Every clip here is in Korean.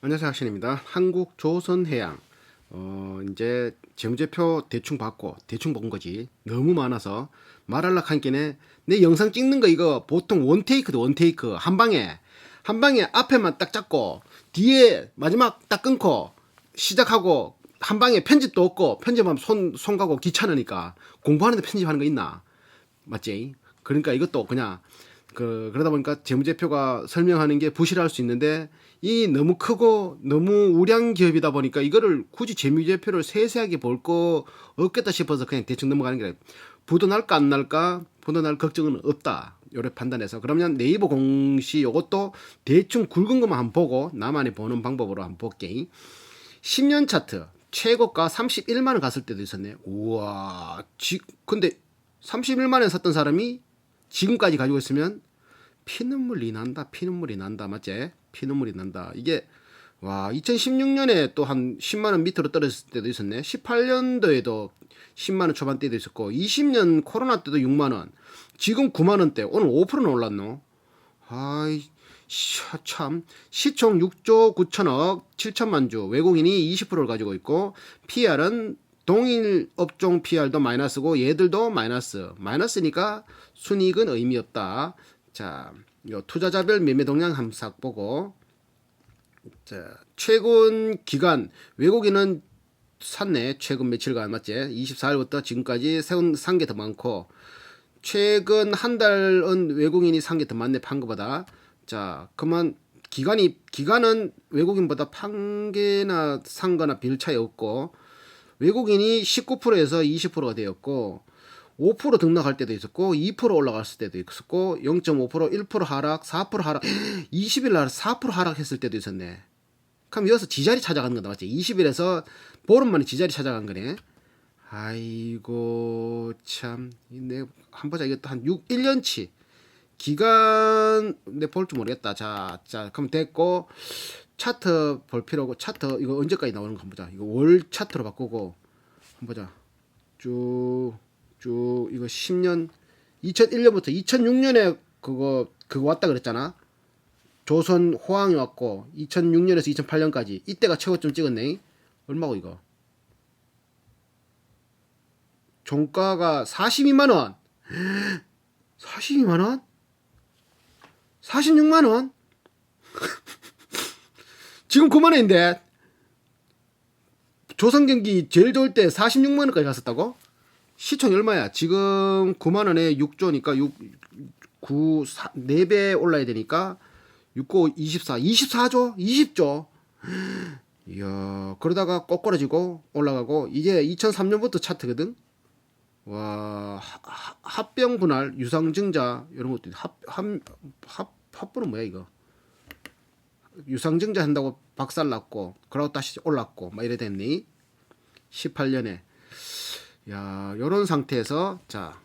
안녕하세요. 학신입니다. 한국조선해양 이제 재무제표 대충 받고 대충 본 거지. 너무 많아서 말하려고 한 끼네. 내 영상 찍는 거 이거 보통 원테이크도 원테이크 한 방에 앞에만 딱 잡고 뒤에 마지막 딱 끊고 시작하고 한 방에 편집도 없고 편집하면 손 가고 귀찮으니까 공부하는데 편집하는 거 있나? 맞지? 그러니까 이것도 그냥 그러다 보니까 재무제표가 설명하는 게 부실할 수 있는데 이 너무 크고 너무 우량 기업이다 보니까 이거를 굳이 재무제표를 세세하게 볼 거 없겠다 싶어서 그냥 대충 넘어가는 게 부도 날까 안 날까 부도 날 걱정은 없다 요래 판단해서 그러면 네이버 공시 요것도 대충 굵은 것만 한번 보고 나만이 보는 방법으로 한번 볼게. 10년 차트 최고가 31만 원 갔을 때도 있었네. 우와 근데 31만 원 샀던 사람이 지금까지 가지고 있으면 피눈물이 난다 맞지? 피눈물이 난다. 이게 와 2016년에 또 한 10만 원 밑으로 떨어졌을 때도 있었네. 18년도에도 10만 원 초반대도 있었고 20년 코로나 때도 6만 원. 지금 9만 원대. 오늘 5%는 올랐노. 아이 참 시총 6조 9천억 7천만 주 외국인이 20%를 가지고 있고 PR은 동일 업종 PR도 마이너스고 얘들도 마이너스니까 순이익은 의미 없다. 자, 요 투자자별 매매 동향 함삭 보고 자, 최근 기간 외국인은 샀네. 최근 며칠간 맞지? 24일부터 지금까지 산 게 더 많고 최근 한 달은 외국인이 산 게 더 많네. 판 거보다. 자, 그러면 기간은 외국인보다 판 게나 산 거나 별 차이 없고 외국인이 19%에서 20%가 되었고 5% 등락할 때도 있었고 2% 올라갔을 때도 있었고 0.5% 1% 하락 4% 하락 20일 날 4% 하락했을 때도 있었네. 그럼 여기서 지자리 찾아가는 거다 맞지? 20일에서 보름 만에 지자리 찾아간 거네. 아이고 참 내가 한 보자. 이것도 한 1년치 기간 내 볼 줄 모르겠다. 자 그럼 됐고 차트 볼 필요고 차트 이거 언제까지 나오는 거 한번 보자. 이거 월 차트로 바꾸고 한번 보자. 쭉 이거 10년 2001년부터 2006년에 그거 왔다 그랬잖아. 조선 호황이 왔고 2006년에서 2008년까지 이때가 최고점 찍었네. 얼마고 이거? 종가가 42만 원. 42만 원? 46만 원? 지금 9만 원인데 조선 경기 제일 좋을 때 46만 원까지 갔었다고? 시총이 얼마야? 지금 9만 원에 6조니까 4배 올라야 되니까 6고 24조? 20조? 이야, 그러다가 꼬꾸라지고 올라가고 이게 2003년부터 차트거든? 와, 합병 분할, 유상증자 이런 것도 합부는 뭐야 이거? 유상증자 한다고 박살났고 그러고 다시 올랐고 막 이래 됐니? 18년에 야, 요런 상태에서 자,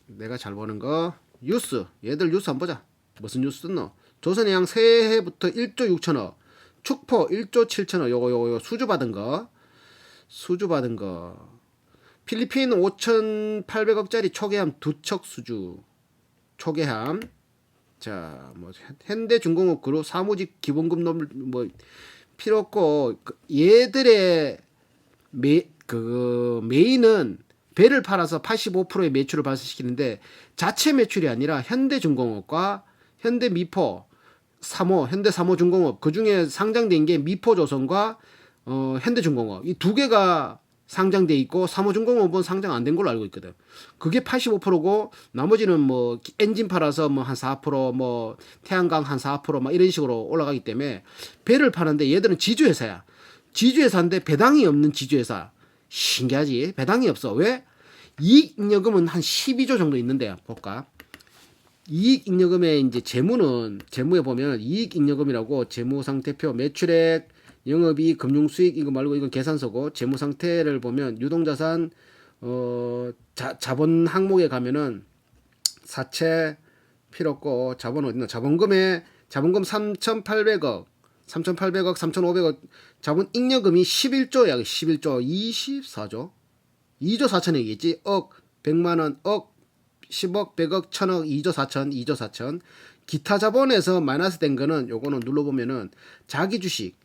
내가 잘 보는 거 뉴스. 얘들 뉴스 한번 보자. 무슨 뉴스 떴노? 조선해양 새해부터 1조 6천억. 축포 1조 7천억. 요거 수주 받은 거. 필리핀 5,800억짜리 초계함 두 척 수주. 초계함. 자, 뭐 현대중공업 그룹 사무직 기본급 뭐 필요 없고 얘들의 메인은 배를 팔아서 85%의 매출을 발생시키는데 자체 매출이 아니라 현대중공업과 현대미포, 현대사모중공업 그 중에 상장된 게 미포조선과 현대중공업 이 두 개가 상장돼 있고 사모중공업은 상장 안 된 걸로 알고 있거든. 그게 85%고 나머지는 뭐 엔진 팔아서 뭐 한 4%뭐 태양광 한 4%막 이런 식으로 올라가기 때문에 배를 파는데 얘들은 지주회사야. 지주회사인데 배당이 없는 지주회사. 신기하지? 배당이 없어. 왜? 이익잉여금은 한 12조 정도 있는데 볼까? 이익잉여금의 이제 재무에 보면 이익잉여금이라고 재무상태표 매출액 영업이익 금융수익 이거 말고 이건 계산서고 재무상태를 보면 유동자산 자본 항목에 가면은 사채 필요 없고 자본 어딨나? 자본금 3,800억 3,500억 자본 잉여금이 11조야. 11조 24조 2조 4천억이겠지. 억 100만원 억 10억 100억 1000억 2조 4천 기타 자본에서 마이너스 된 거는 요거는 눌러보면은 자기 주식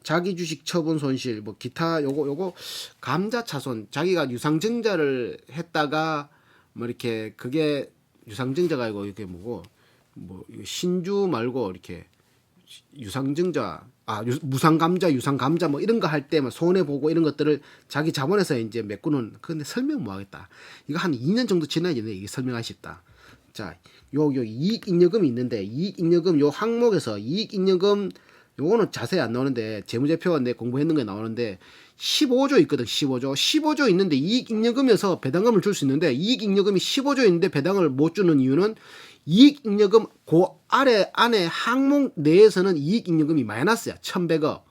자기 주식 처분 손실 뭐 기타 요거 감자차손 자기가 유상증자를 했다가 뭐 이렇게 그게 유상증자가 아니고 이게 뭐고 뭐 신주 말고 이렇게 유상증자 무상감자 유상감자 뭐 이런 거 할 때 뭐 손해 보고 이런 것들을 자기 자본에서 이제 메꾸는. 근데 설명 뭐 하겠다. 이거 한 2년 정도 지나야 이게 설명하기 쉽다. 자, 요 이익잉여금이 있는데 이익잉여금 요 항목에서 이익잉여금 요거는 자세히 안 나오는데 재무제표가 내 공부했는 게 나오는데 15조 있거든. 15조 있는데 이익잉여금에서 배당금을 줄 수 있는데 이익잉여금이 15조 있는데 배당을 못 주는 이유는 이익잉여금 그 안에 항목 내에서는 이익잉여금이 마이너스야. 1,100억.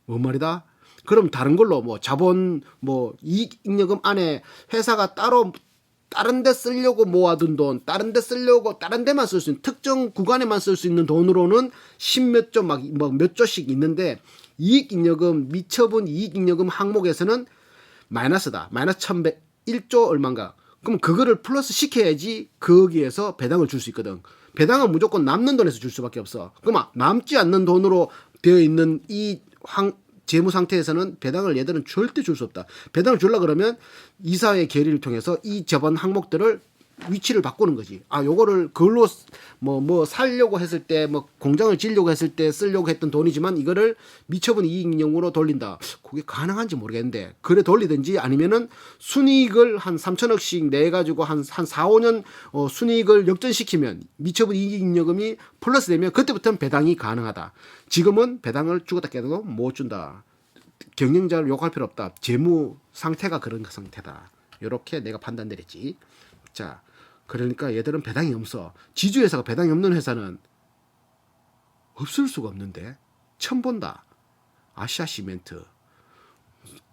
뭔 말이다? 그럼 다른 걸로 뭐 자본 뭐 이익잉여금 안에 회사가 따로 다른 데 쓰려고 모아둔 돈, 다른 데 쓰려고 다른 데만 쓸 수 있는 특정 구간에만 쓸 수 있는 돈으로는 10몇 조 막 몇 조씩 있는데 이익잉여금 미처분 이익잉여금 항목에서는 마이너스다. 마이너스 1,101조 얼마인가. 그럼 그거를 플러스 시켜야지 거기에서 배당을 줄 수 있거든. 배당은 무조건 남는 돈에서 줄 수밖에 없어. 그럼 남지 않는 돈으로 되어 있는 이 재무 상태에서는 배당을 얘들은 절대 줄 수 없다. 배당을 주려 그러면 이사회 계리를 통해서 이 저번 항목들을 위치를 바꾸는 거지. 요거를 그걸로 뭐 살려고 했을 때 뭐 공장을 지려고 했을 때 쓰려고 했던 돈이지만 이거를 미처분 이익용으로 돌린다. 그게 가능한지 모르겠는데 그래 돌리든지 아니면은 순이익을 한 3천억씩 내 가지고 한 4, 5년 순이익을 역전시키면 미처분 이익잉여금이 플러스 되면 그때부터는 배당이 가능하다. 지금은 배당을 주겠다 깨도 못 준다. 경영자를 욕할 필요 없다. 재무 상태가 그런 상태다. 이렇게 내가 판단 내렸지. 자, 그러니까 얘들은 배당이 없어. 지주회사가 배당이 없는 회사는 없을 수가 없는데 처음 본다. 아시아시멘트,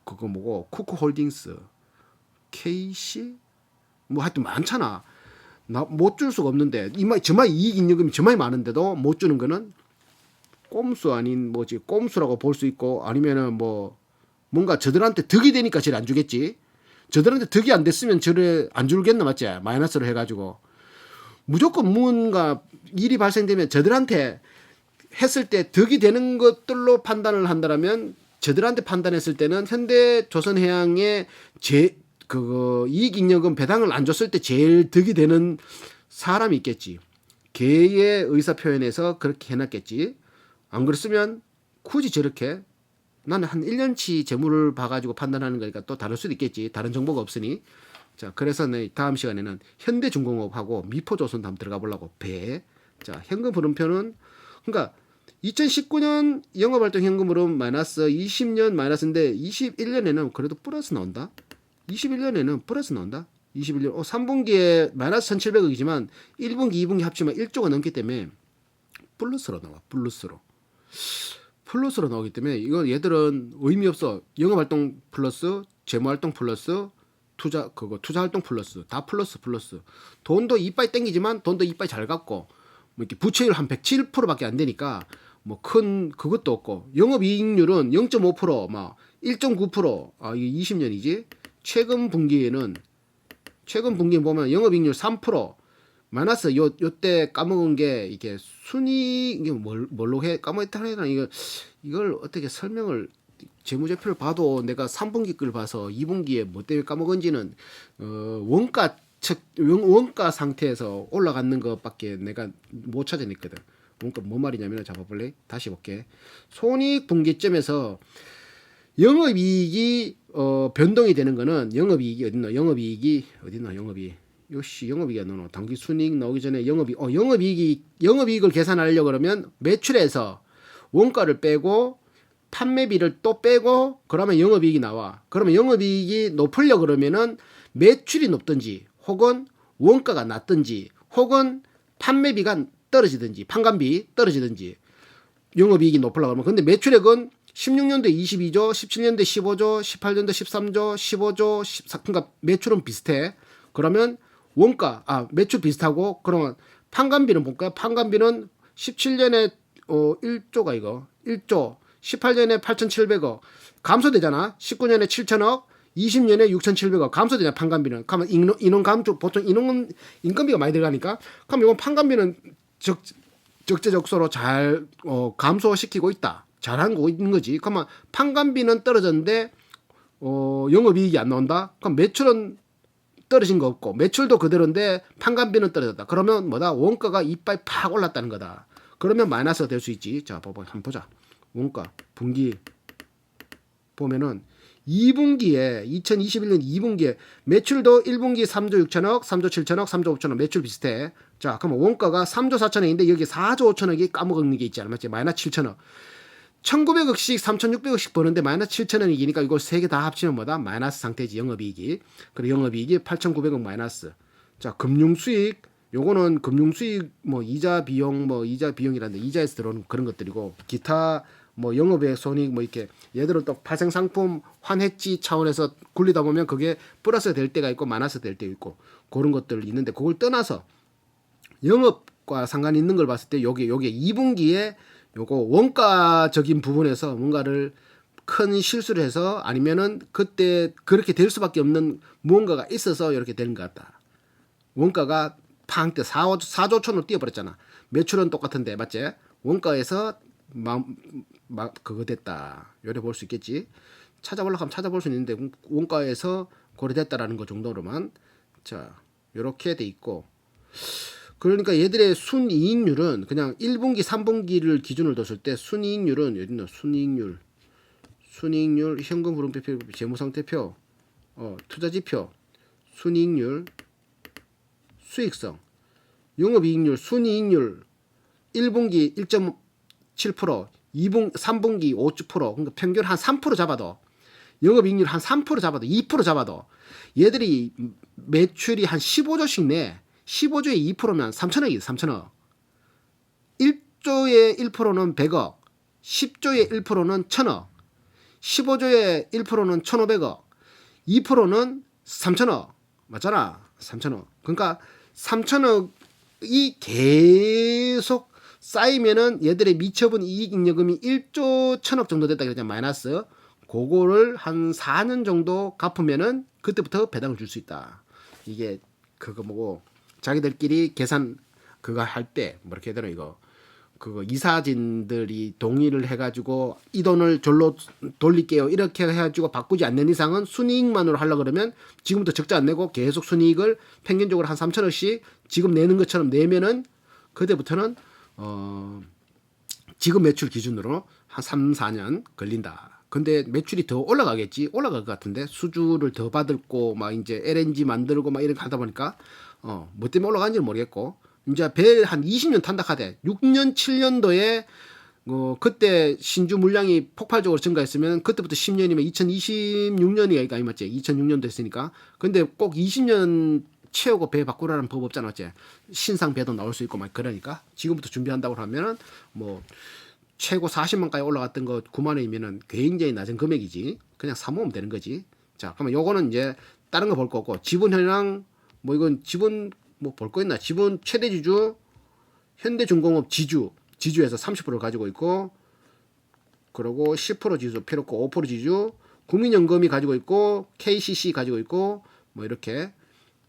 그거 뭐고 쿠크홀딩스, KC 뭐 하여튼 많잖아. 나 못 줄 수가 없는데 정말 이익잉여금이 정말 많은데도 못 주는 거는 꼼수 아닌 뭐지 꼼수라고 볼 수 있고 아니면은 뭐 뭔가 저들한테 득이 되니까 쟤를 안 주겠지. 저들한테 득이 안 됐으면 저를 안 줄겠나 맞지? 마이너스로 해가지고 무조건 뭔가 일이 발생되면 저들한테 했을 때 득이 되는 것들로 판단을 한다면 저들한테 판단했을 때는 현대조선해양의 이익잉여금 배당을 안 줬을 때 제일 득이 되는 사람이 있겠지. 걔의 의사표현에서 그렇게 해놨겠지. 안 그랬으면 굳이 저렇게 나는 한 1년치 재물을 봐가지고 판단하는 거니까 또 다를 수도 있겠지. 다른 정보가 없으니. 자, 그래서 다음 시간에는 현대중공업하고 미포조선도 한번 들어가 보려고 자, 현금 흐름표는 그러니까 2019년 영업활동 현금 흐름 마이너스 20년 마이너스인데 21년에는 그래도 플러스 나온다. 21년에는 플러스 나온다. 21년 3분기에 마이너스 1,700억이지만 1분기 2분기 합치면 1조가 넘기 때문에 플러스로 나와. 플러스로 나오기 때문에 이건 얘들은 의미 없어. 영업활동 플러스 재무활동 플러스 투자활동 플러스 다 플러스. 돈도 이빠이 땡기지만 돈도 이빠이 잘 갖고 뭐 이렇게 부채율 한 107%밖에 안 되니까 뭐 큰 그것도 없고 영업이익률은 0.5% 막 1.9% 이게 20년이지. 최근 분기에 보면 영업이익률 3% 마이너스 요때 까먹은 게 이게 순이익 이게 뭘로 해 까먹었다 하나 이걸 어떻게 설명을 재무제표를 봐도 내가 3분기 걸 봐서 2분기에 뭐 때문에 까먹은지는 원가 상태에서 올라가는 것밖에 내가 못 찾아냈거든. 원가 뭐 말이냐면 잡아볼래? 다시 볼게. 손익 분기점에서 영업이익이 변동이 되는 거는 영업이익이 어딨노? 영업이익이 영업이익이 안 나오노. 당기 순이익 나오기 전에 영업이익을 계산하려고 그러면 매출에서 원가를 빼고 판매비를 또 빼고 그러면 영업이익이 나와. 그러면 영업이익이 높으려고 그러면은 매출이 높든지 혹은 원가가 낮든지 혹은 판매비가 떨어지든지 판관비 떨어지든지 영업이익이 높으려고 그러면 근데 매출액은 16년도에 22조, 17년도에 15조, 18년도에 13조, 15조, 14, 그러니까 매출은 비슷해. 그러면 매출 비슷하고 그러면 판관비는 볼까요? 판관비는 17년에 1조가 이거 1조 18년에 8,700억 감소되잖아. 19년에 7천억 20년에 6,700억 감소되잖아. 판관비는. 그러면 인원 감소 보통 인건비가 많이 들어가니까 그럼 이건 판관비는 적재적소로 잘 감소시키고 있다. 잘한 거 있는 거지. 그러면 판관비는 떨어졌는데 영업이익이 안 나온다. 그럼 매출은 떨어진 거 없고 매출도 그대로인데 판관비는 떨어졌다. 그러면 뭐다? 원가가 이빨 팍 올랐다는 거다. 그러면 마이너스가 될 수 있지. 자, 봐봐. 한번 보자. 원가 분기 보면은 2분기에 2021년 2분기에 매출도 1분기 3조 6천억, 3조 7천억, 3조 5천억 매출 비슷해. 자, 그러면 원가가 3조 4천억인데 여기 4조 5천억이 까먹는 게 있지 않아? 맞지? 마이너스 7천억. 1900억씩 3600억씩 버는데 마이너스 7천억이니까 이걸 세 개 다 합치면 뭐다? 마이너스 상태지. 영업이익이. 그리고 영업이익이 8900억 마이너스. 자, 금융수익 요거는 금융수익 뭐 이자 비용이라는데 이자에서 들어오는 그런 것들이고 기타 뭐 영업의 손익 뭐 이렇게 예를 들어 또 발생 상품 환해지 차원에서 굴리다 보면 그게 플러스 될 때가 있고 마이너스 될 때가 있고 그런 것들 있는데 그걸 떠나서 영업과 상관이 있는 걸 봤을 때 요게 2분기에 요거 원가적인 부분에서 뭔가를 큰 실수를 해서 아니면은 그때 그렇게 될 수밖에 없는 무언가가 있어서 이렇게 되는 것 같다. 원가가 팡 때 4조 천으로 뛰어버렸잖아. 매출은 똑같은데 맞지? 원가에서 그거 됐다. 요래 볼 수 있겠지. 찾아보려고 하면 찾아볼 수 있는데 원가에서 고려됐다라는 거 정도로만 자 요렇게 돼 있고 그러니까 얘들의 순이익률은 그냥 1분기 3분기를 기준으로 뒀을 때 순이익률은 여기 있는 순이익률 현금 흐름표 재무상태표 투자지표 순이익률 수익성 영업이익률 순이익률 1분기 1.7% 3분기 5%, 그러니까 평균 한 3% 잡아도 영업이익률 한 3% 잡아도 2% 잡아도 얘들이 매출이 한 15조씩 내 15조에 2%면 3천억이지 3천억 1조에 1%는 100억 10조에 1%는 1000억 15조에 1%는 1500억 2%는 3000억 맞잖아 3000억 그러니까 3000억이 계속 쌓이면은 얘들의 미처분 이익잉여금이 1조 1000억 정도 됐다 그랬잖아 마이너스 그거를 한 4년 정도 갚으면은 그때부터 배당을 줄 수 있다 이게 그거 뭐고 자기들끼리 계산 그거 할 때 뭐 이렇게 되나 이거 그거 이사진들이 동의를 해가지고 이 돈을 절로 돌릴게요 이렇게 해가지고 바꾸지 않는 이상은 순이익만으로 하려고 그러면 지금부터 적자 안 내고 계속 순이익을 평균적으로 한 3천억씩 지금 내는 것처럼 내면은 그때부터는 지금 매출 기준으로 한 3, 4년 걸린다. 근데 매출이 더 올라가겠지. 올라갈 것 같은데 수주를 더 받을고 막 이제 LNG 만들고 막 이렇게 하다 보니까 뭐 때문에 올라가는지는 모르겠고 이제 배 한 20년 탄다 하대. 6년 7년도에 그때 신주 물량이 폭발적으로 증가했으면 그때부터 10년이면 2026년이 아니 맞지? 2006년도 했으니까. 근데 꼭 20년 채우고 배 바꾸라는 법 없잖아, 어째. 신상 배도 나올 수 있고 막 그러니까 지금부터 준비한다고 하면은 뭐 최고 40만까지 올라갔던 거 9만 원이면은 굉장히 낮은 금액이지. 그냥 사모으면 되는 거지. 자, 그러면 요거는 이제 다른 거 볼 거고 지분 현황 뭐 이건 지분 뭐 볼 거 있나? 지분 최대 지주 현대중공업 지주에서 30%를 가지고 있고 그리고 10% 지주 필요 없고 5% 지주 국민연금이 가지고 있고 KCC 가지고 있고 뭐 이렇게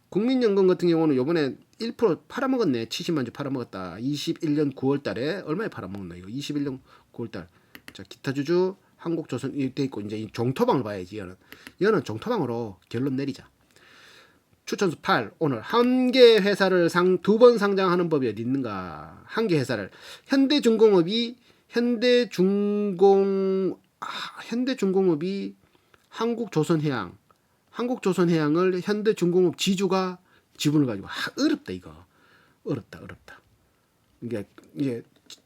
국민연금 같은 경우는 요번에 1% 팔아먹었네. 70만 주 팔아먹었다. 21년 9월 달에 얼마에 팔아먹었나 이거. 21년 9월 달. 자, 기타 주주 한국조선 이렇게 있고 이제 종토방을 봐야지. 얘는 종토방으로 결론 내리자. 추천수 8. 오늘 한 개 회사를 두 번 상장하는 법이 어디 있는가? 한 개 회사를 현대중공업이 한국조선해양을 현대중공업 지주가 지분을 가지고 어렵다 이거 어렵다 이게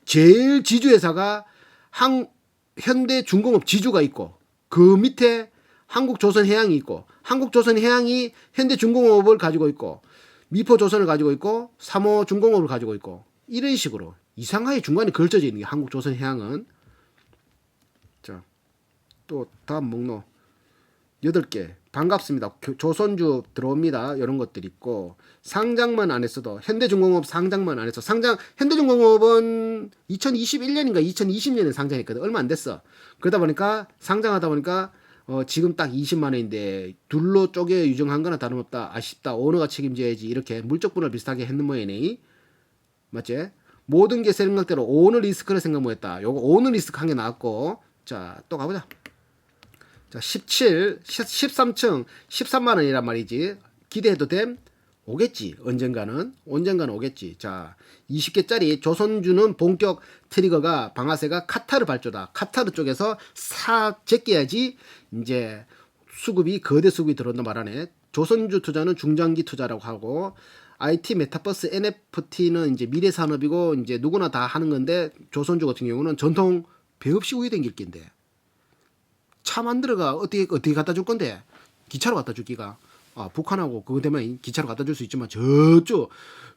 제일 지주회사가 현대중공업 지주가 있고 그 밑에 한국조선해양이 있고 한국조선해양이 현대중공업을 가지고 있고 미포조선을 가지고 있고 삼호중공업을 가지고 있고 이런 식으로 이상하게 중간에 걸쳐져 있는 게 한국조선해양은. 자, 또 다음 목록 8개 반갑습니다. 조선주 들어옵니다. 이런 것들 있고 상장만 안 했어도 현대중공업 상장만 안 했어. 현대중공업은 2021년인가 2020년에 상장했거든. 얼마 안 됐어. 그러다 보니까 상장하다 보니까 지금 딱 20만 원인데 둘로 쪼개 유정한 거나 다름없다. 아쉽다. 오너가 책임져야지. 이렇게 물적분을 비슷하게 했는 모양이네. 맞지? 모든 게 생각대로 오너 리스크를 생각 못했다. 요거 오너 리스크 한 개 나왔고, 자 또 가보자. 자 13층 13만 원이란 말이지. 기대해도 됨? 오겠지. 언젠가는 오겠지. 자 20개짜리 조선주는 본격 트리거가 방아쇠가 카타르 발조다. 카타르 쪽에서 제껴야지 이제 수급이 거대 수급이 들어온다 말하네. 조선주 투자는 중장기 투자라고 하고, IT 메타버스 NFT는 이제 미래 산업이고 이제 누구나 다 하는 건데, 조선주 같은 경우는 전통 배 없이 우유 댕길 낀데 차 만들어가 어떻게 갖다 줄 건데, 기차로 갖다 줄 기가. 북한하고 그거 되면 기차로 갖다 줄 수 있지만 저쪽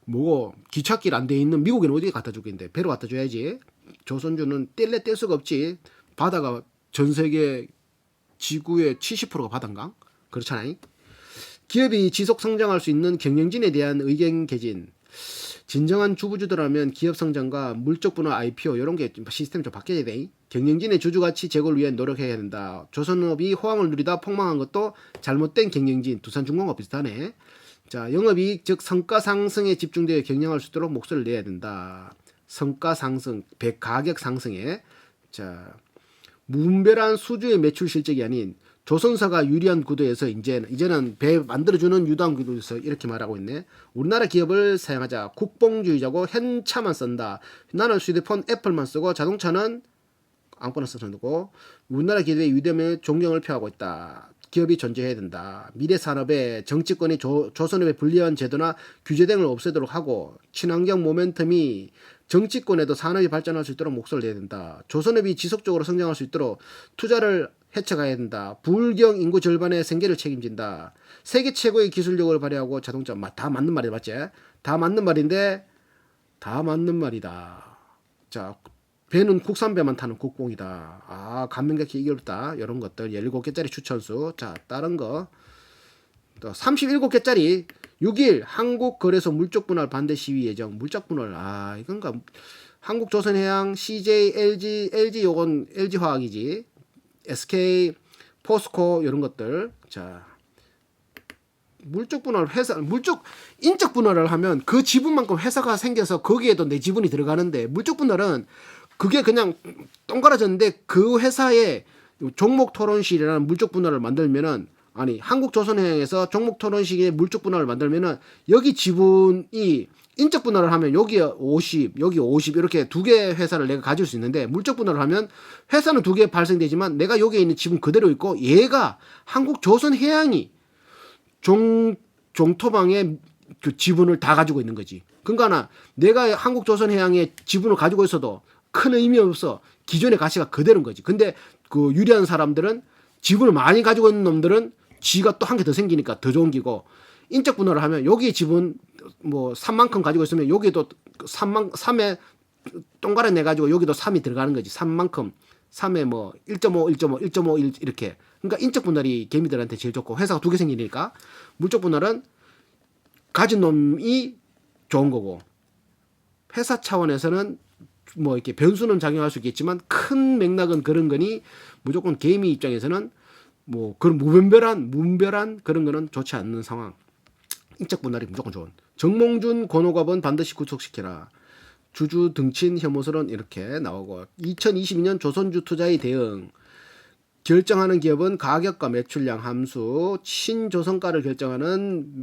뭐고 기찻길 안 돼 있는 미국에는 어디에 갖다 줄 건데, 배로 갖다 줘야지. 조선주는 뗄 수가 없지. 바다가 전 세계 지구의 70%가 바다인가? 그렇잖아요. 기업이 지속 성장할 수 있는 경영진에 대한 의견 개진. 진정한 주부주도라면 기업 성장과 물적 분할 IPO 이런 게 시스템 좀 바뀌어야 돼. 경영진의 주주가치 제고를 위해 노력해야 된다. 조선업이 호황을 누리다 폭망한 것도 잘못된 경영진. 두산중공업 비슷하네. 자, 영업이익 즉 성과 상승에 집중되어 경영할 수 있도록 목소리를 내야 된다. 성과 상승, 가격 상승에. 자, 무분별한 수주의 매출 실적이 아닌 조선사가 유리한 구도에서 이제는 배 만들어주는 유도한 구도에서 이렇게 말하고 있네. 우리나라 기업을 사용하자. 국뽕주의자고 현차만 쓴다. 나는 휴대폰 애플만 쓰고 자동차는 아무거나 써서 되고, 우리나라 기업의 유대의 존경을 표하고 있다. 기업이 존재해야 된다. 미래 산업에 정치권이 조선업의 불리한 제도나 규제 등을 없애도록 하고, 친환경 모멘텀이 정치권에도 산업이 발전할 수 있도록 목소리를 내야 된다. 조선업이 지속적으로 성장할 수 있도록 투자를 해쳐가야 된다. 불경 인구 절반의 생계를 책임진다. 세계 최고의 기술력을 발휘하고 자동차 다 맞는 말이다. 맞지? 다 맞는 말인데 다 맞는 말이다. 자, 배는 국산배만 타는 국뽕이다. 감명받기 이겼다. 이런 것들 17개짜리 추천수. 자, 다른 거 또 37개짜리 6일 한국거래소 물적 분할 반대 시위 예정. 물적 분할 이건가? 한국조선해양, CJ, LG 요건 LG화학이지. SK, 포스코 이런 것들. 자, 물적 분할 인적 분할을 하면 그 지분만큼 회사가 생겨서 거기에도 내 지분이 들어가는데, 물적 분할은 그게 그냥 똥갈아졌는데 그 회사에 종목 토론실이라는 물적 분할을 만들면은, 한국조선해양에서 종목 토론식의 물적 분할을 만들면은 여기 지분이 인적 분할을 하면 여기 50, 여기 50 이렇게 두 개 회사를 내가 가질 수 있는데, 물적 분할을 하면 회사는 두 개 발생되지만 내가 여기에 있는 지분 그대로 있고, 얘가 한국조선해양이 종토방의 그 지분을 다 가지고 있는 거지. 그러니까 내가 한국조선해양의 지분을 가지고 있어도 큰 의미 없어. 기존의 가치가 그대로인 거지. 근데 그 유리한 사람들은, 지분을 많이 가지고 있는 놈들은 지가 또 한 개 더 생기니까 더 좋은 기고, 인적 분할을 하면 여기 지분 3만큼 가지고 있으면 여기도 3에 동그란 내 가지고 여기도 3이 들어가는 거지. 3만큼 3에 1.5, 1.5, 1.5 이렇게. 그러니까 인적 분할이 개미들한테 제일 좋고, 회사가 두 개 생기니까. 물적 분할은 가진 놈이 좋은 거고, 회사 차원에서는 이렇게 변수는 작용할 수 있겠지만 큰 맥락은 그런 거니 무조건 개미 입장에서는 그런 무분별한 그런 거는 좋지 않는 상황. 인적 분할이 무조건 좋은. 정몽준 권오갑은 반드시 구속시켜라. 주주 등친 혐오설은 이렇게 나오고, 2022년 조선주 투자의 대응. 결정하는 기업은 가격과 매출량 함수. 신조선가를 결정하는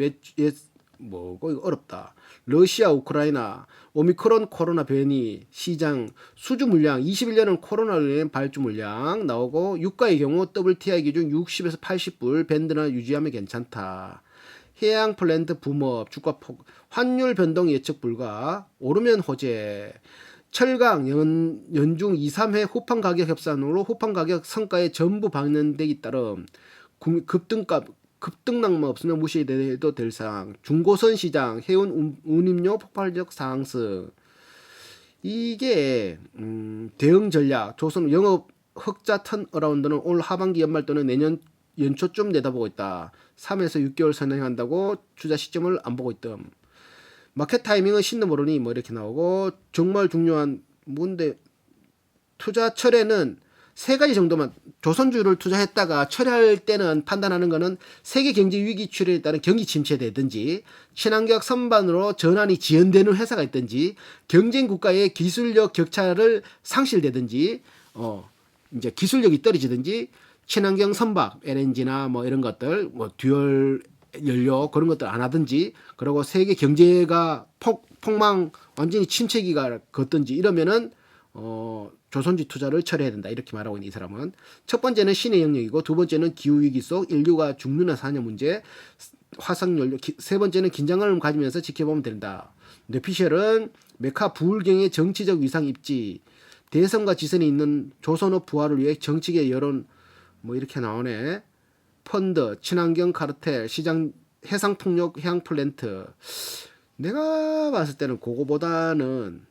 이거 어렵다. 러시아, 우크라이나, 오미크론 코로나 변이, 시장, 수주 물량, 21년은 코로나로 인한 발주 물량 나오고, 유가의 경우 WTI 기준 60에서 80불 밴드나 유지하면 괜찮다. 해양 플랜트 붐업, 주가 환율 변동 예측 불가, 오르면 호재. 철강, 연중 2, 3회 후판 가격 협상으로 후판 가격 성과에 전부 반영되기 따름 급등락만 없으면 무시해도 될 상황. 중고선 시장, 해운 운임료 폭발적 상승. 이게 대응 전략. 조선 영업 흑자 턴어라운드는 올 하반기 연말 또는 내년 연초쯤 내다보고 있다. 3에서 6개월 선행한다고 투자 시점을 안 보고 있던. 마켓 타이밍은 신도 모르니 이렇게 나오고, 정말 중요한 뭔데 투자 철에는 세 가지 정도만 조선주를 투자했다가 철회할 때는 판단하는 거는 세계 경제 위기 출현에 따른 경기 침체되든지 친환경 선반으로 전환이 지연되는 회사가 있든지 경쟁 국가의 기술력 격차를 상실되든지 이제 기술력이 떨어지든지 친환경 선박 LNG나 뭐 이런 것들 뭐 듀얼 연료 그런 것들 안 하든지 그리고 세계 경제가 폭망 완전히 침체기가 걷든지 이러면은 조선주 투자를 철회해야 된다 이렇게 말하고 있는 이 사람은 첫 번째는 신의 영역이고 두 번째는 기후위기 속 인류가 죽느냐 사냐 문제 화석연료 세 번째는 긴장감을 가지면서 지켜보면 된다. 뇌피셜은 메카 부울경의 정치적 위상 입지 대선과 지선이 있는 조선업 부활을 위해 정치계 여론 뭐 이렇게 나오네. 펀드 친환경 카르텔 시장 해상폭력 해양 플랜트 내가 봤을 때는 그거보다는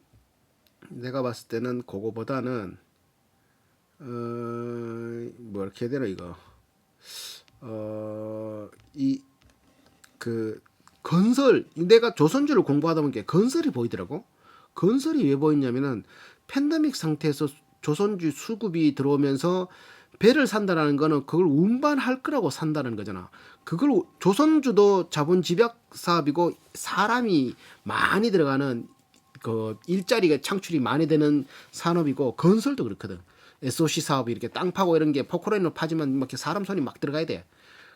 뭐 이렇게 해야 되나 이거 이 그 건설 내가 조선주를 공부하다 보니까 건설이 보이더라고. 건설이 왜 보이냐면은 팬데믹 상태에서 조선주 수급이 들어오면서 배를 산다라는 거는 그걸 운반할 거라고 산다는 거잖아. 그걸 조선주도 자본 집약 사업이고 사람이 많이 들어가는 그 일자리가 창출이 많이 되는 산업이고 건설도 그렇거든. SOC 사업이 이렇게 땅 파고 이런 게 포크레인으로 파지만 막 이렇게 사람 손이 막 들어가야 돼.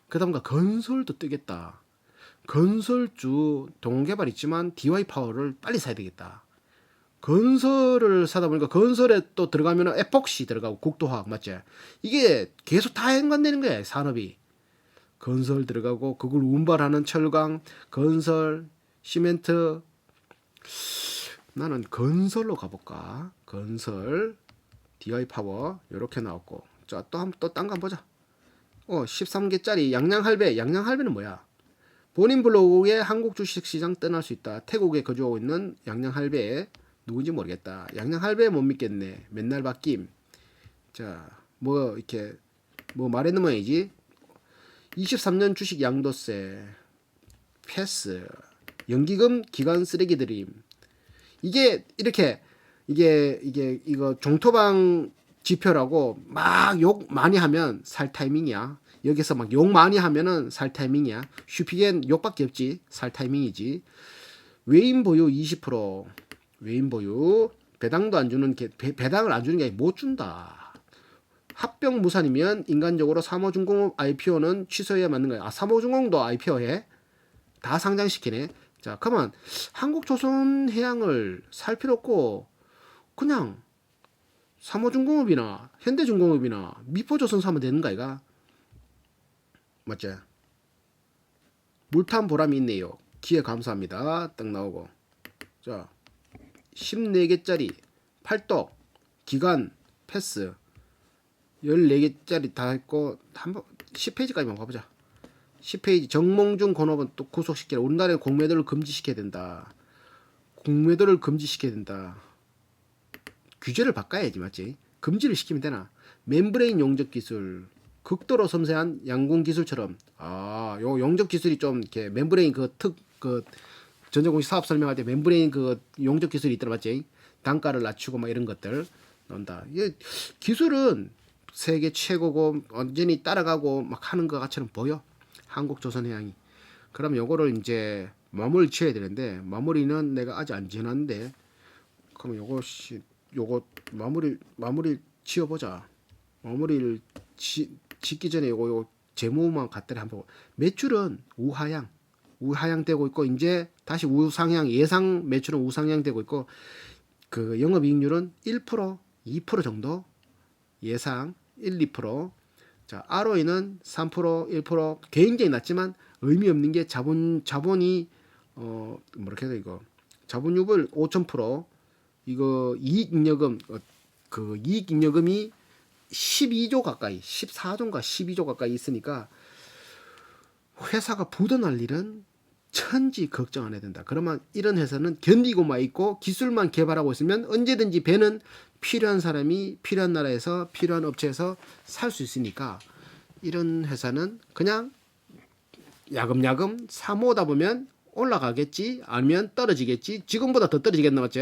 그다음에 건설도 뜨겠다. 건설주 동개발 있지만 DY 파워를 빨리 사야 되겠다. 건설을 사다 보니까 건설에 또 들어가면은 에폭시 들어가고 국토화학 맞지? 이게 계속 다 연관되는 거야 산업이. 건설 들어가고 그걸 운반하는 철강, 건설, 시멘트. 나는 건설로 가볼까? 건설, DI 파워 이렇게 나왔고 자 또 딴 거 한번 보자. 13개짜리 양양할배. 양양할배는 뭐야? 본인 블로그에 한국 주식시장 떠날 수 있다. 태국에 거주하고 있는 양양할배 누군지 모르겠다. 양양할배 못 믿겠네. 맨날 바뀜. 자, 뭐 이렇게 뭐 말했는 모양이지. 23년 주식 양도세, 패스, 연기금 기관 쓰레기 드림. 이게 이렇게 이거 종토방 지표라고 막 욕 많이 하면 살 타이밍이야. 여기서 막 욕 많이 하면은 살 타이밍이야. 슈피겐 욕밖에 없지. 살 타이밍이지. 외인 보유 20%. 외인 보유 배당도 안 주는 게 배당을 안 주는 게 못 준다. 합병 무산이면 인간적으로 삼호중공업 IPO는 취소해야 맞는 거야. 삼호중공도 IPO해? 다 상장시키네. 자, 그러면 한국조선해양을 살 필요 없고 그냥 삼호중공업이나 현대중공업이나 미포조선 사면 되는 거 아이가? 맞지? 물탄 보람이 있네요. 기회 감사합니다. 딱 나오고. 자, 14개짜리 팔떡 기간 패스 14개짜리 다 했고 한번 10페이지까지만 봐보자. 10페이지 정몽준 권업은 또 구속시키라. 우리나라에 공매도를 금지시켜야 된다. 공매도를 금지시켜야 된다. 규제를 바꿔야지 맞지? 금지를 시키면 되나? 멤브레인 용접 기술 극도로 섬세한 양궁 기술처럼 요 용접 기술이 좀 이렇게 멤브레인 그 전자공시 사업 설명할 때 멤브레인 그 용접 기술이 있더라 맞지? 단가를 낮추고 막 이런 것들 넣는다. 이게 기술은 세계 최고고 완전히 따라가고 막 하는 것처럼 보여. 한국조선해양이. 그럼 요거를 이제 마무리 지어야 되는데 마무리는 내가 아직 안 지어놨는데 그럼 요거 마무리 지어보자. 마무리를 짓기 전에 요거 재무만 갖다가 한번 매출은 우하향 되고 있고 이제 다시 우상향 예상 매출은 우상향 되고 있고 그 영업이익률은 1% 2% 정도 예상 2%. 자, ROE는 3% 1% 굉장히 낮지만 의미 없는 게 자본이 뭐렇게 해야 돼 이거 자본유불 5,000% 이거 이익잉여금 그 이익잉여금이 12조 가까이 14조인가 12조 가까이 있으니까 회사가 부도날 일은 천지 걱정 안 해야 된다. 그러면 이런 회사는 견디고만 있고 기술만 개발하고 있으면 언제든지 배는 필요한 사람이 필요한 나라에서 필요한 업체에서 살 수 있으니까 이런 회사는 그냥 야금야금 사모다 보면 올라가겠지 아니면 떨어지겠지. 지금보다 더 떨어지겠나 맞지?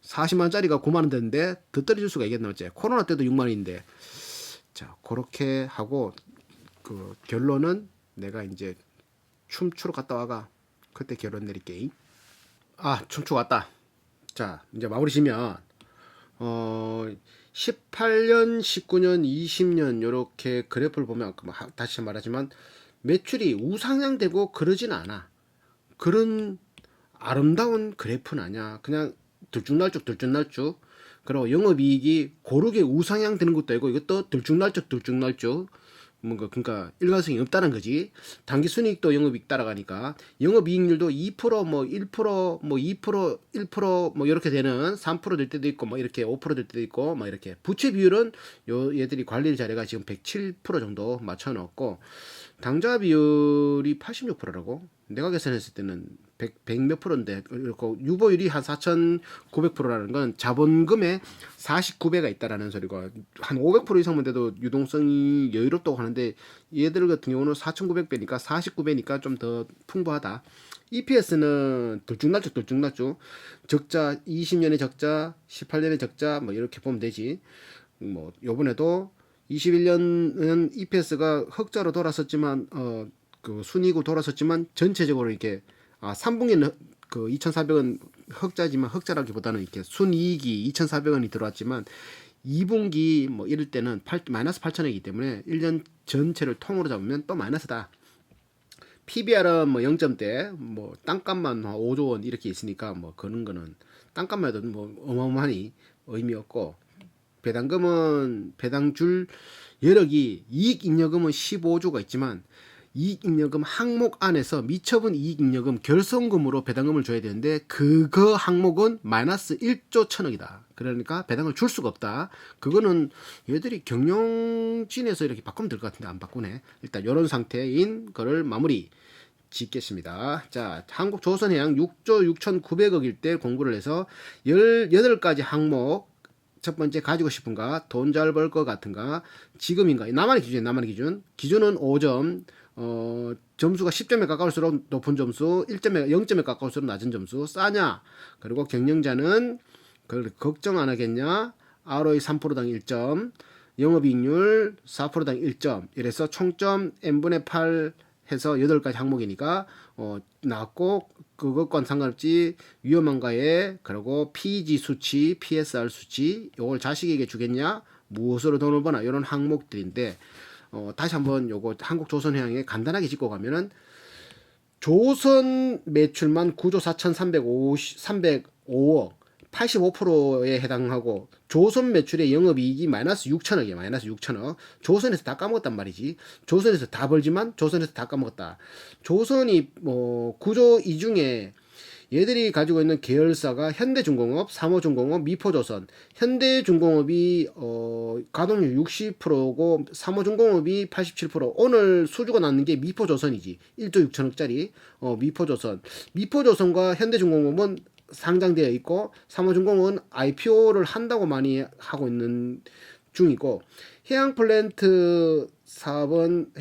40만 원짜리가 9만 원 됐는데 더 떨어질 수가 있겠나 어째. 코로나 때도 6만 원인데. 자, 그렇게 하고 그 결론은 내가 이제 춤추러 갔다 와가 그때 결론 내릴게. 아, 춤추고 왔다. 자, 이제 마무리 지면 18년, 19년, 20년 요렇게 그래프를 보면 다시 말하지만 매출이 우상향되고 그러진 않아. 그런 아름다운 그래프는 아니야. 그냥 들쭉날쭉. 그리고 영업이익이 고르게 우상향 되는 것도 아니고 이것도 들쭉날쭉. 뭔가 그러니까 일관성이 없다는 거지. 당기순이익도 영업이익 따라가니까 영업이익률도 2%뭐 1%, 뭐 2%, 1%뭐 이렇게 되는 3% 될 때도 있고 뭐 이렇게 5% 될 때도 있고 막 이렇게 부채 비율은 얘들이 관리를 잘해가 지금 107% 정도 맞춰놓고 당좌 비율이 86%라고 내가 계산했을 때는 100 몇 프로인데 그리고 유보율이 한 4,900%라는 건 자본금에 49배가 있다라는 소리고 한 500% 이상만 돼도 유동성이 여유롭다고 하는데 얘들 같은 경우는 4,900배니까 49배니까 좀 더 풍부하다. EPS는 들쭉날쭉 적자 20년의 적자 18년의 적자 뭐 이렇게 보면 되지. 뭐 요번에도 21년은 EPS가 흑자로 돌아섰지만 그 순이익으로 돌아섰지만 전체적으로 이렇게 3분기는 그 2,400원 흑자지만 흑자라기보다는 이렇게 순이익이 2,400원이 들어왔지만 2분기 뭐 이럴 때는 마이너스 8천억이기 때문에 1년 전체를 통으로 잡으면 또 마이너스다. PBR은 뭐 0점대, 뭐 땅값만 5조 원 이렇게 있으니까 뭐 그런 거는 땅값만 해도 뭐 어마어마하니 의미 없고 배당금은 배당줄 여력이 이익잉여금은 15조가 있지만 이익잉여금 항목 안에서 미처분 이익잉여금 결손금으로 배당금을 줘야 되는데 그거 항목은 마이너스 1조 천억이다. 그러니까 배당을 줄 수가 없다. 그거는 얘들이 경영진에서 이렇게 바꾸면 될 것 같은데 안 바꾸네. 일단 이런 상태인 거를 마무리 짓겠습니다. 자, 한국조선해양 6조 6,900억일 때 공부를 해서 18가지 항목 첫 번째 가지고 싶은가 돈 잘 벌 것 같은가 지금인가 나만의 기준 기준은 5점 점수가 10점에 가까울수록 높은 점수 0점에 가까울수록 낮은 점수 싸냐 그리고 경영자는 걱정 안 하겠냐 ROE 3%당 1점 영업이익률 4%당 1점 이래서 총점 n분의 8 해서 8가지 항목이니까 나왔고 그것과는 상관없이 위험한가에 그리고 PEG 수치, PSR 수치 요걸 자식에게 주겠냐 무엇으로 돈을 버나 이런 항목들인데 다시 한번 요거 한국조선해양에 간단하게 짚고 가면은 조선 매출만 9조 4,305억 85%에 해당하고 조선 매출의 영업이익이 마이너스 6천억이에요. 마이너스 6천억. 조선에서 다 까먹었단 말이지. 조선에서 다 벌지만 조선에서 다 까먹었다. 조선이 구조 이 중에 얘들이 가지고 있는 계열사가 현대중공업, 삼호중공업, 미포조선. 현대중공업이 가동률 60%고 삼호중공업이 87%. 오늘 수주가 났는 게 미포조선이지. 1조 6천억짜리 미포조선. 미포조선과 현대중공업은 상장되어 있고 삼호중공업은 IPO를 한다고 많이 하고 있는 중이고 해양플랜트 사업은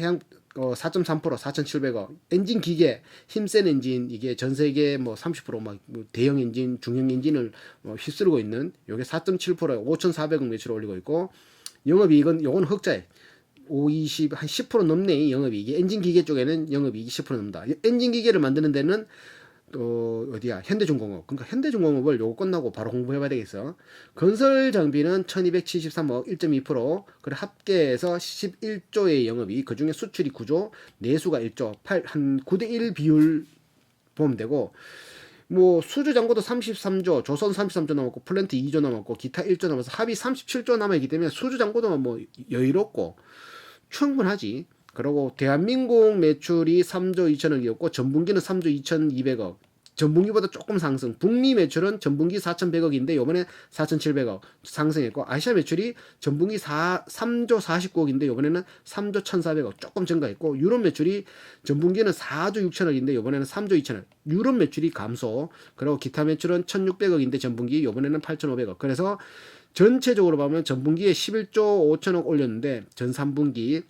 4.3% 4,700억 엔진 기계 힘센 엔진 이게 전세계 뭐 30%막 대형 엔진 중형 엔진을 휩쓸고 있는 요게 4.7%에 5,400억 매출을 올리고 있고 영업이익은 요건 흑자에 50, 한 10% 넘네 영업이익이 엔진 기계 쪽에는 영업이익이 10% 넘는다. 엔진 기계를 만드는 데는 어디야 현대중공업 그러니까 현대중공업을 요거 끝나고 바로 공부해봐야 되겠어. 건설 장비는 1273억 1.2% 그래 합계해서 11조의 영업이 그중에 수출이 9조 내수가 1조 한 9대1 비율 보면 되고 뭐 수주 잔고도 33조 조선 33조 남았고 플랜트 2조 남았고 기타 1조 남아서 합이 37조 남아있기 때문에 수주 잔고도 뭐 여유롭고 충분하지. 그리고 대한민국 매출이 3조 2천억이었고 전분기는 3조 2,200억 전분기보다 조금 상승. 북미 매출은 전분기 4,100억인데 요번에 4,700억 상승했고 아시아 매출이 전분기 3조 49억인데 요번에는 3조 1,400억 조금 증가했고 유럽 매출이 전분기는 4조 6천억인데 요번에는 3조 2천억 유럽 매출이 감소. 그리고 기타 매출은 1,600억인데 전분기 요번에는 8,500억 그래서 전체적으로 보면 전분기에 11조 5천억 올렸는데 전 3분기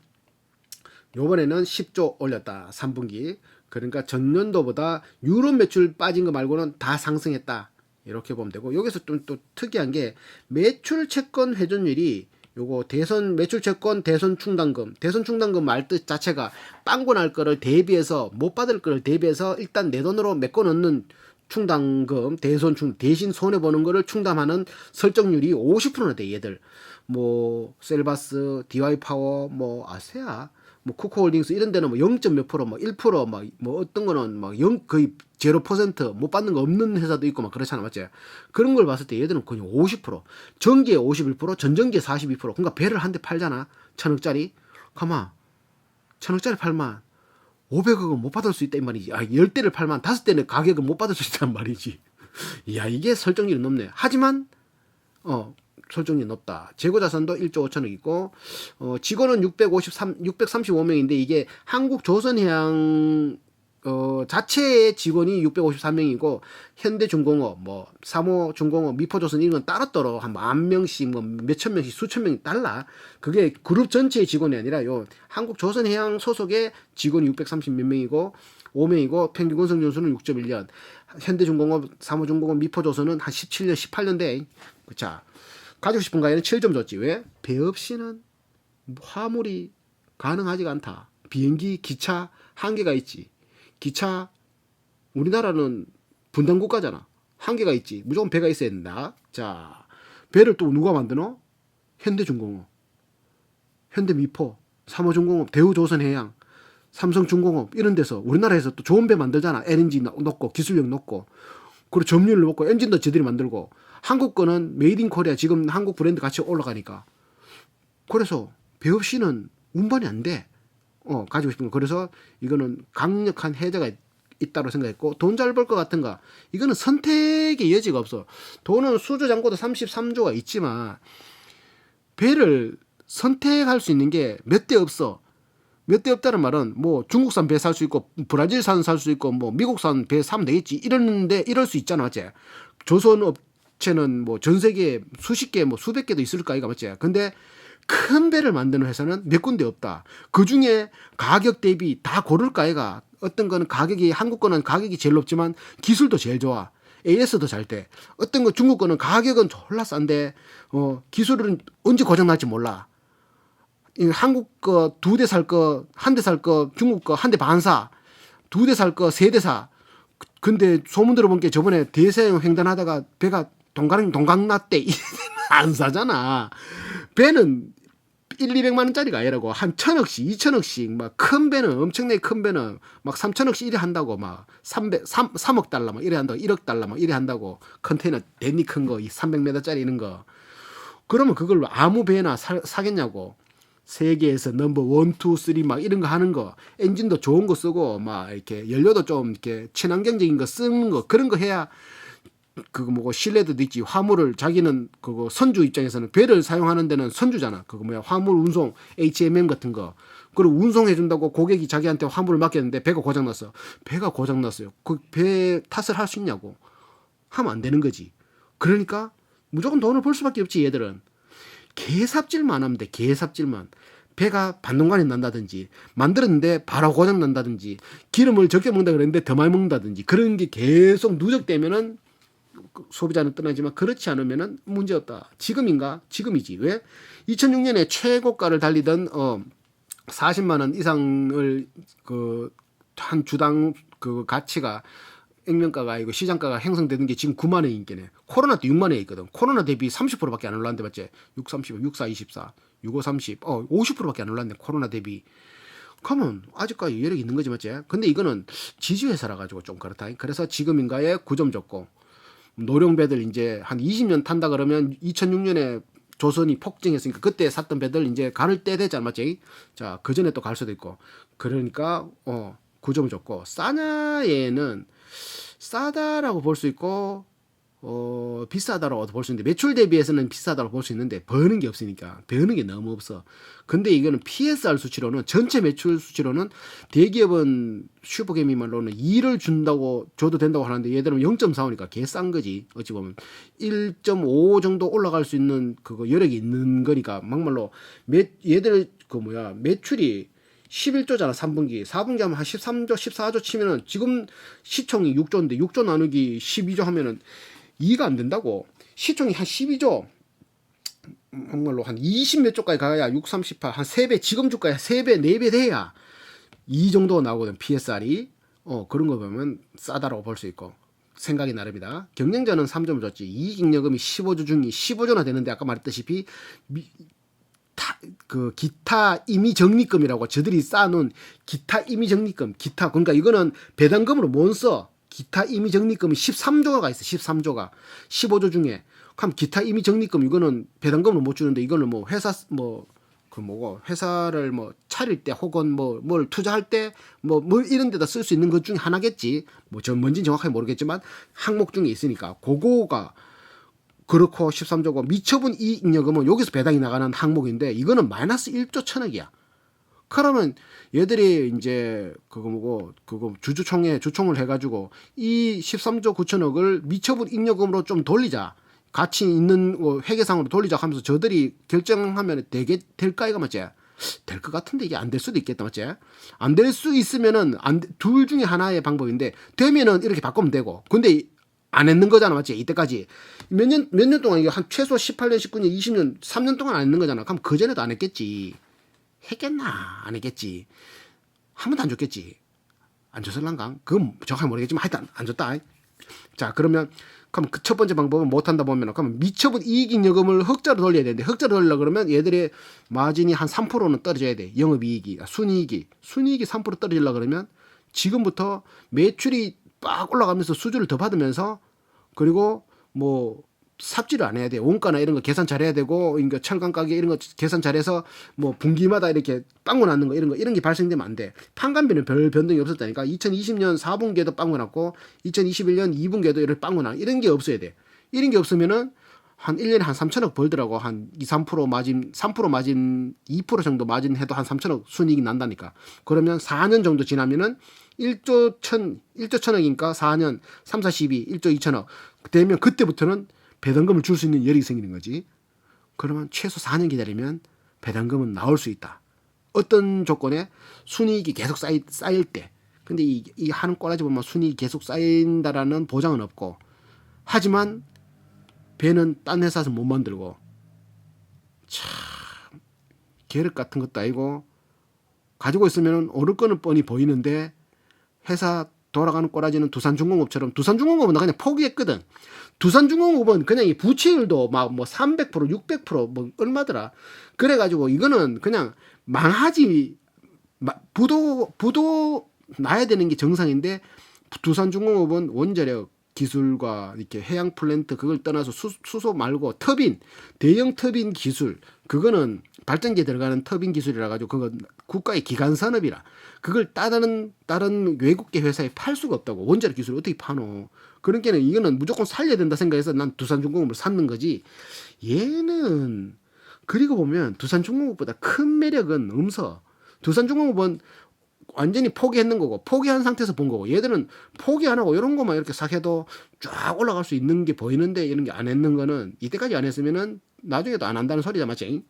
요번에는 10조 올렸다. 3분기. 그러니까 전년도보다 유럽 매출 빠진 거 말고는 다 상승했다. 이렇게 보면 되고, 여기서 좀 또 특이한 게 매출 채권 회전율이 요거 대선 매출 채권 대선 충당금 말 뜻 자체가 빵꾸 날 거를 대비해서 못 받을 거를 대비해서 일단 내 돈으로 메꿔 넣는 충당금 대신 손해 보는 거를 충당하는 설정률이 50%나 돼. 얘들 뭐 셀바스, DY 파워, 뭐 아세아, 뭐 쿠코홀딩스 이런 데는 뭐 0. 몇 프로, 뭐 1%, 뭐 어떤 거는 막 거의 0%못 받는 거 없는 회사도 있고 막 그렇잖아, 맞지? 그런 걸 봤을 때 얘들은 거의 50%, 전기에 51%, 전전기에 42%. 그러니까 배를 한 대 팔잖아, 1,000억짜리. 가만, 1,000억짜리 팔만 500억은 못 받을 수 있다 이 말이지. 10대를 팔만 5대는 가격은 못 받을 수 있다는 말이지. 이야, 이게 설정률이 높네. 하지만 설정률이 높다. 재고자산도 1조 5천억 있고, 직원은 635명인데, 이게 한국조선해양, 자체의 직원이 653명이고, 현대중공업, 뭐, 삼호중공업, 미포조선 이런 건 따로따로 한 10,000명씩, 뭐, 몇천 명씩, 수천 명이 달라. 그게 그룹 전체의 직원이 아니라, 한국조선해양 소속의 직원이 630 몇 명이고, 5명이고, 평균 근속연수는 6.1년. 현대중공업, 삼호중공업, 미포조선은 한 17년, 18년 돼. 자, 가지고 싶은 가에는 7점 줬지. 왜? 배 없이는 화물이 가능하지가 않다. 비행기, 기차 한계가 있지. 기차, 우리나라는 분단 국가잖아. 한계가 있지. 무조건 배가 있어야 된다. 자, 배를 또 누가 만드노? 현대중공업, 현대미포, 삼호중공업, 대우조선해양, 삼성중공업 이런 데서 우리나라에서 또 좋은 배 만들잖아. LNG 넣고 기술력 넣고, 그리고 점유율 넣고 엔진도 저들이 만들고. 한국 거는 메이드 인 코리아, 지금 한국 브랜드 같이 올라가니까. 그래서 배 없이는 운반이 안 돼. 가지고 싶은 거. 그래서 이거는 강력한 해자가 있다고 생각했고, 돈 잘 벌 것 같은가? 이거는 선택의 여지가 없어. 돈은 수조 잔고도 33조가 있지만 배를 선택할 수 있는 게 몇 대 없어. 몇 대 없다는 말은 뭐 중국산 배 살 수 있고, 브라질산 살 수 있고, 뭐 미국산 배 사면 되겠지. 이러는데 이럴 수 있잖아, 맞지? 조선업체는 뭐 전 세계에 수십 개, 뭐 수백 개도 있을까, 이가 맞지? 근데 큰 배를 만드는 회사는 몇 군데 없다. 그 중에 가격 대비 다 고를까, 이가. 어떤 거는 가격이, 한국 거는 가격이 제일 높지만 기술도 제일 좋아. AS도 잘 돼. 어떤 거 중국 거는 가격은 졸라 싼데, 기술은 언제 고장 날지 몰라. 한국 거 2대 살 거, 1대 살 거, 중국 거 1대 반 사, 2대 살 거 3대 사. 근데 소문 들어본 게 저번에 대서양 횡단하다가 배가 동강 났대. 안 사잖아. 배는 200만 원짜리가 아니라고 한 1,000억씩, 2,000억씩, 막 큰 배는, 엄청나게 큰 배는 막 3,000억씩 이래 한다고, 막 3억 달러 막 이래 한다고, 1억 달러 막 이래 한다고. 컨테이너 대니 큰 거, 300m짜리 이런 거. 그러면 그걸 아무 배나 사겠냐고. 세계에서 넘버 1, 2, 3 막 이런 거 하는 거, 엔진도 좋은 거 쓰고 막 이렇게 연료도 좀 이렇게 친환경적인 거 쓰는 거, 그런 거 해야 그거 뭐고 신뢰도도 있지. 화물을 자기는 그거 선주 입장에서는 배를 사용하는 데는 선주잖아. 그거 뭐야, 화물 운송 HMM 같은 거. 그리고 운송해 준다고 고객이 자기한테 화물을 맡겼는데 배가 고장 났어. 배가 고장 났어요. 그 배 탓을 할 수 있냐고. 하면 안 되는 거지. 그러니까 무조건 돈을 벌 수밖에 없지. 얘들은 개삽질만 하면 돼. 개삽질만. 배가 반동간이 난다든지, 만들었는데 바로 고장 난다든지, 기름을 적게 먹는다 그랬는데 더 많이 먹는다든지, 그런 게 계속 누적되면은 소비자는 떠나지만, 그렇지 않으면은 문제없다. 지금인가? 지금이지. 왜? 2006년에 최고가를 달리던 40만 원 이상을 한 주당 가치가, 액면가가 아니고 시장가가 형성되는 게 지금 9만 원인께네. 코로나 때 6만 원에 있거든. 코로나 대비 30%밖에 안 올랐는데, 맞지? 6, 30, 6, 4, 24, 6, 5, 30, 50%밖에 안 올랐네. 코로나 대비. 그러면 아직까지 여력이 있는 거지, 맞지? 근데 이거는 지주회사라 가지고 좀 그렇다. 그래서 지금인가에 9점 줬고, 노령배들 이제 한 20년 탄다 그러면 2006년에 조선이 폭증했으니까 그때 샀던 배들 이제 갈 때 되지 않았지? 자, 그 전에 또 갈 수도 있고. 그러니까 9점 줬고, 싸냐에는 싸다라고 볼 수 있고, 비싸다라고 볼 수 있는데, 매출 대비해서는 비싸다고 볼 수 있는데 버는 게 없으니까, 버는 게 너무 없어. 근데 이거는 PSR 수치로는, 전체 매출 수치로는 대기업은 슈퍼개미말로는 2를 준다고 줘도 된다고 하는데, 얘들은 0.45니까 개 싼 거지. 어찌 보면 1.5 정도 올라갈 수 있는 그거 여력이 있는 거니까. 막말로 얘들 매출이 11조잖아. 3분기. 4분기 하면 한 13조, 14조 치면은, 지금 시총이 6조인데 6조 나누기 12조 하면은 이해가 안 된다고. 시총이 한 12조, 정말로 한 20 몇 조까지 가야 6, 38, 한 3배, 지금 주가에 3배, 4배 돼야 이 정도가 나오거든, PSR이. 그런 거 보면 싸다라고 볼 수 있고. 생각이 나름이다. 경영자는 3점을 줬지. 이익잉여금이 15조 중이 15조나 되는데, 아까 말했다시피, 기타 임의적립금이라고 저들이 쌓아놓은 기타 임의적립금, 기타, 그러니까 이거는 배당금으로 못 써. 기타 임의적립금이 13조가 있어. 13조가 15조 중에. 그럼 기타 임의적립금 이거는 배당금으로 못 주는데, 이거는 뭐 회사 회사를 뭐 차릴 때 혹은 뭐 뭘 투자할 때 뭐 이런 데다 쓸 수 있는 것 중에 하나겠지. 뭐 전 뭔지는 정확하게 모르겠지만 항목 중에 있으니까 그거가 그렇고 13조고, 미처분 이익잉여금은 여기서 배당이 나가는 항목인데 이거는 마이너스 1조 천억이야. 그러면 얘들이 이제 그거 주총을 해가지고 이 13조 9천억을 미처분 잉여금으로 좀 돌리자, 가치 있는 회계상으로 돌리자 하면서 저들이 결정하면 되게 될까, 이거 맞지? 될 것 같은데 이게 안 될 수도 있겠다, 맞지? 안 될 수 있으면은 둘 중에 하나의 방법인데, 되면은 이렇게 바꾸면 되고, 근데 안 했는 거잖아, 맞지? 이때까지 몇 년 동안, 이게 한 최소 18년, 19년, 20년, 3년 동안 안 했는 거잖아. 그럼 그 전에도 안 했겠지. 했겠나? 안 했겠지. 한 번도 안 줬겠지. 안 줬을란가? 그건 정확하게 모르겠지만 하여튼 안 줬다. 자, 그럼 그 첫 번째 방법은 못 한다 보면, 그러면 미처분 이익잉여금을 흑자로 돌려야 되는데, 흑자로 돌리려고 그러면 얘들의 마진이 한 3%는 떨어져야 돼. 영업이익이, 순이익이 3% 떨어지려고 그러면 지금부터 매출이 빡 올라가면서 수주를 더 받으면서, 그리고 뭐 삽질을 안 해야 돼. 원가나 이런 거 계산 잘해야 되고, 그러니까 철강 가게 이런 거 계산 잘해서 뭐 분기마다 이렇게 빵꾸 나는 거 이런 게 발생되면 안 돼. 판관비는 별 변동이 없었다니까. 2020년 4분기에도 빵꾸 났고 2021년 2분기에도 이렇게 빵꾸 나. 이런 게 없어야 돼. 이런 게 없으면은 한 1년에 한 3천억 벌더라고. 한 2, 3% 마진, 3% 마진, 2% 정도 마진 해도 한 3천억 순이익이 난다니까. 그러면 4년 정도 지나면은 1조 천억이니까 4년 3, 4, 12, 1조 2천억 되면 그때부터는 배당금을 줄 수 있는 여력이 생기는 거지. 그러면 최소 4년 기다리면 배당금은 나올 수 있다. 어떤 조건에? 순이익이 계속 쌓일 때. 근데 이 하는 꼬라지 보면 순이익이 계속 쌓인다라는 보장은 없고, 하지만 배는 딴 회사에서 못 만들고, 참 계륵 같은 것도 아니고, 가지고 있으면 오를 거는 뻔히 보이는데, 회사 돌아가는 꼬라지는 두산중공업처럼, 두산중공업은 나 그냥 포기했거든. 두산중공업은 그냥 이 부채율도 막 뭐 300%, 600%뭐 얼마더라. 그래가지고 이거는 그냥 망하지. 부도 나야 되는 게 정상인데, 두산중공업은 원자력 기술과 이렇게 해양 플랜트 그걸 떠나서 수소 말고 터빈, 대형 터빈 기술, 그거는 발전기에 들어가는 터빈 기술이라 가지고 그건 국가의 기간 산업이라, 그걸 다른 외국계 회사에 팔 수가 없다고. 원자력 기술을 어떻게 파노? 그러니까 이거는 무조건 살려야 된다 생각해서 난 두산중공업을 샀는 거지. 얘는 그리고 보면 두산중공업보다 큰 매력은 없어. 두산중공업은 완전히 포기했는 거고, 포기한 상태에서 본 거고, 얘들은 포기 안 하고 이런 거만 이렇게 싹 해도 쫙 올라갈 수 있는 게 보이는데, 이런 게 안 했는 거는, 이때까지 안 했으면은 나중에도 안 한다는 소리다, 맞지?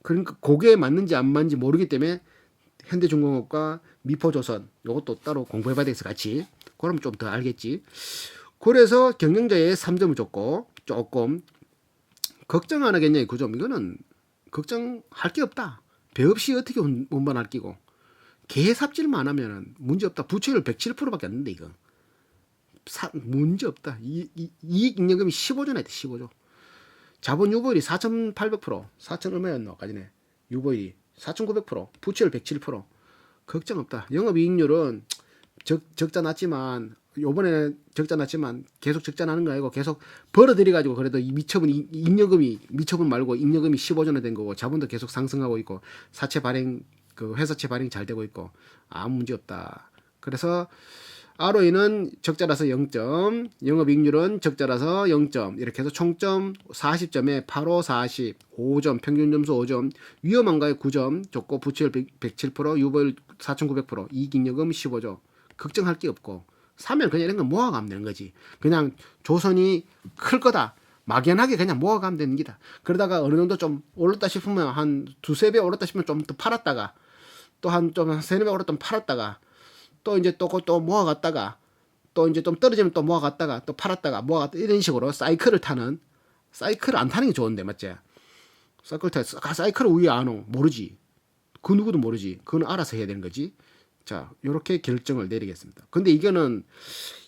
그러니까 그게 맞는지 안 맞는지 모르기 때문에 현대중공업과 미포조선 요것도 따로 공부해봐야 되겠어, 같이. 그러면 좀 더 알겠지. 그래서 경영자에 3점을 줬고, 조금 걱정 안 하겠냐, 9점. 이거는 걱정할 게 없다. 배 없이 어떻게 운반할 끼고, 개삽질만 안 하면 문제 없다. 부채율 107%밖에 안 된다, 이거. 문제 없다. 이익잉여금이 15조나 했대, 15조. 자본 유보율이 4,800%, 4천 얼마였노? 까지네. 유보율이 4,900%, 부채율 107%. 걱정 없다. 영업이익률은 적자 났지만, 요번에 적자 났지만 계속 적자 나는 거 아니고 계속 벌어들여가지고, 그래도 이 미처분 말고 잉여금이 15조나 된 거고, 자본도 계속 상승하고 있고, 사채 발행, 회사채 발행 잘 되고 있고, 아무 문제 없다. 그래서 ROE는 적자라서 0점, 영업이익률은 적자라서 0점, 이렇게 해서 총점 40점에 85, 40, 5점, 평균점수 5점, 위험한가에 9점 줬고, 부채율 107%, 유보율 4,900%, 이익잉여금 15조. 걱정할 게 없고, 사면 그냥 이런 거 모아가면 되는 거지. 그냥 조선이 클 거다, 막연하게 그냥 모아가면 되는 기다. 그러다가 어느 정도 좀 올랐다 싶으면, 한 두세 배 올랐다 싶으면 좀 더 팔았다가, 또 한 좀 세네 배 올랐다 팔았다가, 또 이제 또 모아갔다가, 또 이제 좀 떨어지면 또 모아갔다가 또 팔았다가 모아갔다 이런 식으로 사이클을 타는, 사이클을 안 타는 게 좋은데 맞지? 사이클을 우리 아노 모르지. 그 누구도 모르지. 그건 알아서 해야 되는 거지. 자, 요렇게 결정을 내리겠습니다. 근데 이거는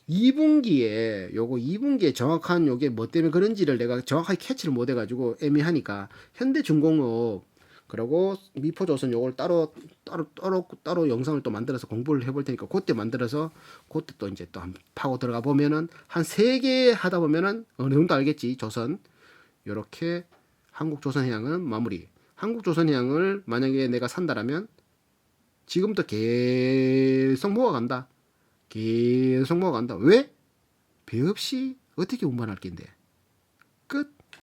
2분기에 요거 2분기에 정확한 요게 뭐 때문에 그런지를 내가 정확하게 캐치를 못 해가지고 애매하니까 현대중공업 그리고 미포조선 요걸 따로 영상을 또 만들어서 공부를 해볼 테니까 그때 만들어서 그때 또 이제 또 한 파고 들어가 보면은 한 3개 하다 보면은 어느 정도 알겠지. 조선 요렇게 한국조선해양은 마무리. 한국조선해양을 만약에 내가 산다라면 지금부터 계속 모아간다. 계속 모아간다. 왜? 배 없이 어떻게 운반할 낀데?